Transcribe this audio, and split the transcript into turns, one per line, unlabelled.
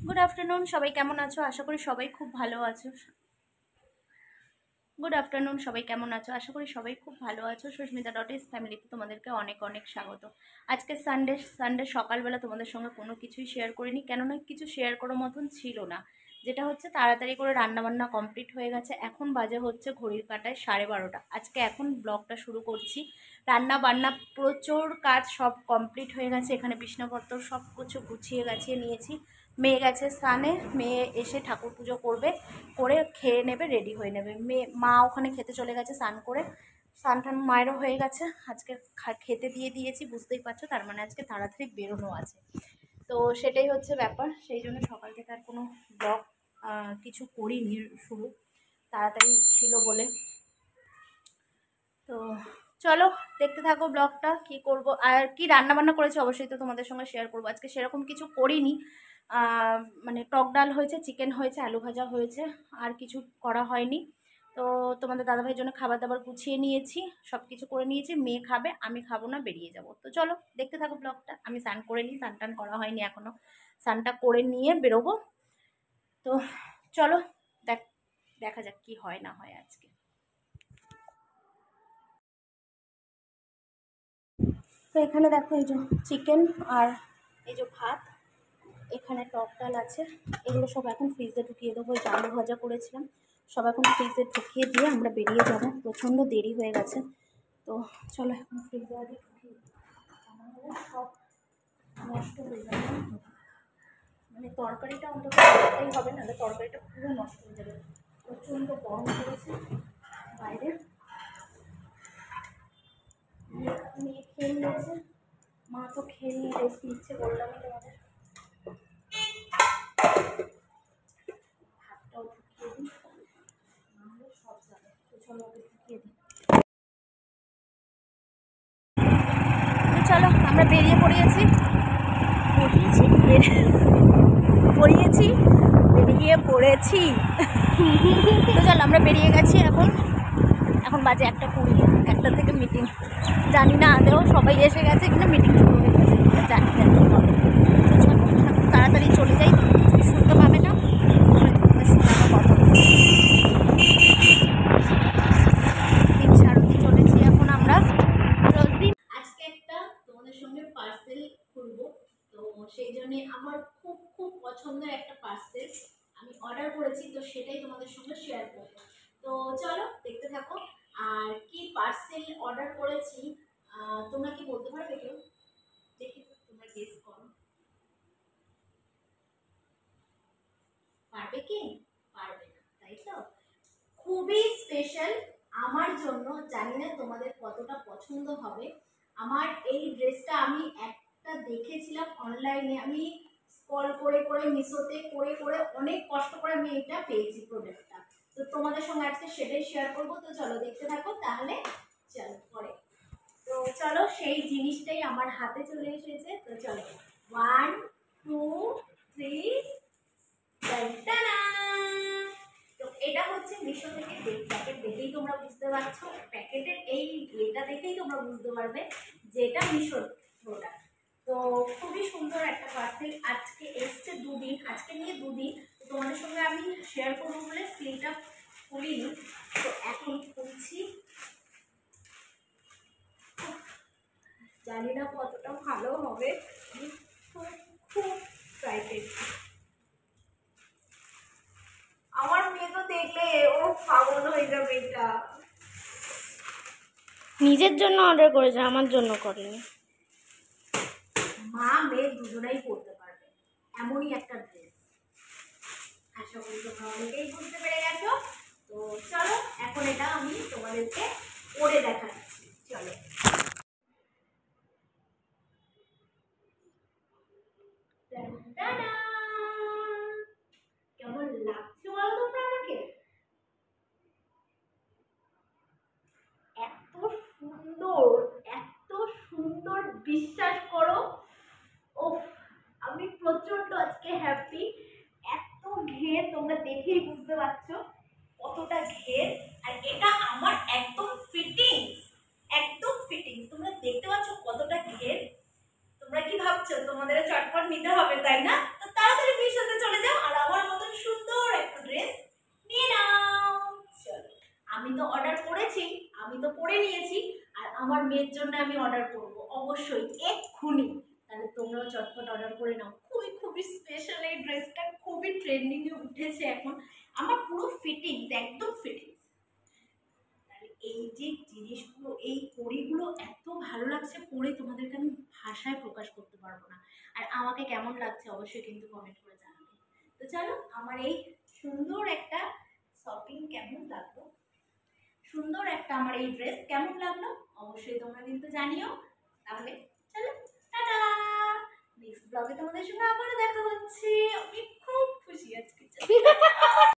Good afternoon, সবাই কেমন আছো? আশা করি সবাই খুব ভালো আছো। গুড আফটারনুন, সবাই কেমন আছো? আশা করি সবাই খুব ভালো আছো। সুস্মিতা ডট ইস ফ্যামিলিতে তোমাদেরকে অনেক অনেক স্বাগত। আজকে সানডে সকালবেলা তোমাদের সঙ্গে কোনো কিছুই শেয়ার করিনি, কেননা কিছু শেয়ার করার মতন ছিল না। যেটা হচ্ছে তাড়াতাড়ি করে রান্নাবান্না কমপ্লিট হয়ে গেছে। এখন বাজে হচ্ছে ঘড়ির কাঁটায় 12:30। আজকে এখন ব্লগটা শুরু করছি। রান্না বান্না প্রচুর কাজ সব কমপ্লিট হয়ে গেছে। এখানে বিছানাপত্র সব কিছু গুছিয়ে গাছিয়ে নিয়েছি। মেয়ে গেছে স্নানে, মেয়ে এসে ঠাকুর পুজো করবে, করে খেয়ে নেবে, রেডি হয়ে নেবে। মা ওখানে খেতে চলে গেছে স্নান করে। স্নান টান মায়েরও হয়ে গেছে। আজকে খেতে দিয়ে দিয়েছি, বুঝতেই পারছো, তার মানে আজকে তাড়াতাড়ি বেরোনো আছে। তো সেটাই হচ্ছে ব্যাপার, সেই জন্য সকাল থেকে আর কোনো ব্লগ কিছু করিনি শুরু, তাড়াতাড়ি ছিল বলে। তো চলো দেখতে থাকো ব্লগটা। কি করব আর কি রান্না বান্না করেছি অবশ্যই তো তোমাদের সঙ্গে শেয়ার করবো। আজকে সেরকম কিছু করিনি, মানে টক ডাল হয়েছে, চিকেন হয়েছে, আলু ভাজা হয়েছে, আর কিছু করা হয়নি। তো তোমাদের দাদাভাইয়ের জন্য খাবার দাবার গুছিয়ে নিয়েছি, সব কিছু করে নিয়েছি। মেয়ে খাবে, আমি খাবো না, বেরিয়ে যাব। তো চলো দেখতে থাকো ব্লগটা। আমি স্নান করে নিই, স্নান টান করা হয়নি এখনও, স্নানটা করে নিয়ে বেরোবো। তো চলো দেখা যাক কি হয় না হয় আজকে। তো এখানে দেখো, এই যে চিকেন আর এই যে ভাত, এখানে টক ডাল আছে, এগুলো সব এখন ফ্রিজে ঢুকিয়ে দেবো। ওই আলু ভাজা করেছিলাম, সব এখন ফ্রিজে ঢুকিয়ে দিয়ে আমরা বেরিয়ে যাব। প্রচণ্ড দেরি হয়ে গেছে, তো চলো এখন ফ্রিজে আগে ঢুকিয়ে দিই। সব নষ্ট হয়ে যাবে, মানে তরকারিটা অন্তত রাখতেই হবে, নাহলে তরকারিটা পুরো নষ্ট হয়ে যাবে। প্রচণ্ড গরম পড়েছে বাইরে। মেয়ে খেয়ে নিয়েছে, মা তো খেয়ে নিয়ে রেস্ট নিচ্ছে, বললামই তোমাদের। ভাতটাও ঢুকিয়ে দিই, নাহলে সব যাবে। তো চলো ওকে ঢুকিয়ে দিই। চলো আমরা বেরিয়ে পড়িয়েছি, বেরিয়ে পড়েছি। তো চলো আমরা বেরিয়ে গেছি। এখন বাজে 1:20, 1টা থেকে মিটিং। জানি না আদেও সবাই এসে গেছে কিনা মিটিং শুরু হয়ে গেছে, জানি না কি হবে। তো চলো তাড়াতাড়ি চলে যাই, কিছু শুনতে পাবে না, কথা সারথি চলেছি এখন আমরা। আজকে একটা তোমাদের সঙ্গে পার্সেল খুলবো, তো সেই জন্য আমার খুব খুব পছন্দের একটা পার্সেল আমি অর্ডার করেছি, তো সেটাই তোমাদের সঙ্গে শেয়ার করবো। তো চলো দেখতে থাকো। আর কি পার্সেল অর্ডার করেছি তোমরা কি বলতে পারবে কেউ? দেখি তোমরা গেস করো, পারবে কি? পারবে না, তাই তো। খুবই স্পেশাল আমার জন্য, জানি না তোমাদের কতটা পছন্দ হবে। আমার এই ড্রেসটা আমি একটা দেখেছিলাম অনলাইনে, আমি স্ক্রল করে করে মিশোতে করে করে অনেক কষ্ট করে আমি এটা পেয়েছি প্রোডাক্টটা। তো তোমাদের সঙ্গে আজকে সেটাই শেয়ার করবো। তো চলো দেখতে থাকো তাহলে। চলো পরে, তো চলো সেই জিনিসটাই আমার হাতে চলে এসেছে। তো চলো 1 2 3। তো এটা হচ্ছে মিশো থেকে, প্যাকেট দেখেই তোমরা বুঝতে পারছো, প্যাকেটের এই এটা দেখেই তোমরা বুঝতে পারবে যে এটা মিশোর প্রোডাক্ট। তো খুবই সুন্দর একটা পার্সেল। আজকে এসছে দুদিন, আজকে নিয়ে দুদিন। তো তোমাদের সঙ্গে আমি শেয়ার করবো বলে সিলটা খুলিনি, তো এখন খুলছি। জানি না কতটা ভালো হবে, খুব খুব এক্সাইটেড। আমার মেয়ে তো দেখলে ও পাগল হয়ে যাবে। এটা
নিজের জন্য অর্ডার করেছে, আমার জন্য করেনি।
মা মেয়ে দুজনেই পড়তে পারবে, এমনই একটা ড্রেস। আশা করি তোমরা অনেকেই বুঝতে পেরে গেছো। তো চলো এখন এটা আমি তোমাদেরকে পরে দেখাচ্ছি। চলো কেমন লাগছে বলো তোমরা আমাকে? এত সুন্দর, এত সুন্দর, বিশ্বাস করো। ও, আমি প্রচন্ড আজকে হ্যাপি। এত ঘের, তোমরা দেখেই বুঝতে পারছো কতটা ঘের। আর এটা আমার একদম ফিটিংস, একদম ফিটিংস। তোমরা দেখতে পাচ্ছ কতটা ঘের। তোমরা কি ভাবছো তোমাদের চটপট নিতে হবে, তাই না? তো তাড়াতাড়ি মিশোতে চলে মেয়ের জন্য আমি অর্ডার করব অবশ্যই এক্ষুনি। তাহলে তোমরাও চটপট অর্ডার করে নাও। খুবই খুবই স্পেশাল এই ড্রেসটা, খুবই ট্রেন্ডিংয়ে উঠেছে এখন। আমার পুরো ফিটিংস, একদম ফিটিংস। এই যে জিনিসগুলো, এই পরিগুলো এত ভালো লাগছে পরে, তোমাদেরকে আমি ভাষায় প্রকাশ করতে পারবো না। আর আমাকে কেমন লাগছে অবশ্যই কিন্তু কমেন্ট করে জানাবে। তো চলো, আমার এই সুন্দর একটা শপিং কেমন লাগলো, সুন্দর একটা আমার এই ড্রেস কেমন লাগলো অবশ্যই তোমরা কিন্তু জানিও। তাহলে চলো, টাটা। নেক্সট ব্লগে তোমাদের সঙ্গে আবারও দেখা হচ্ছে। আমি খুব খুশি আজকে।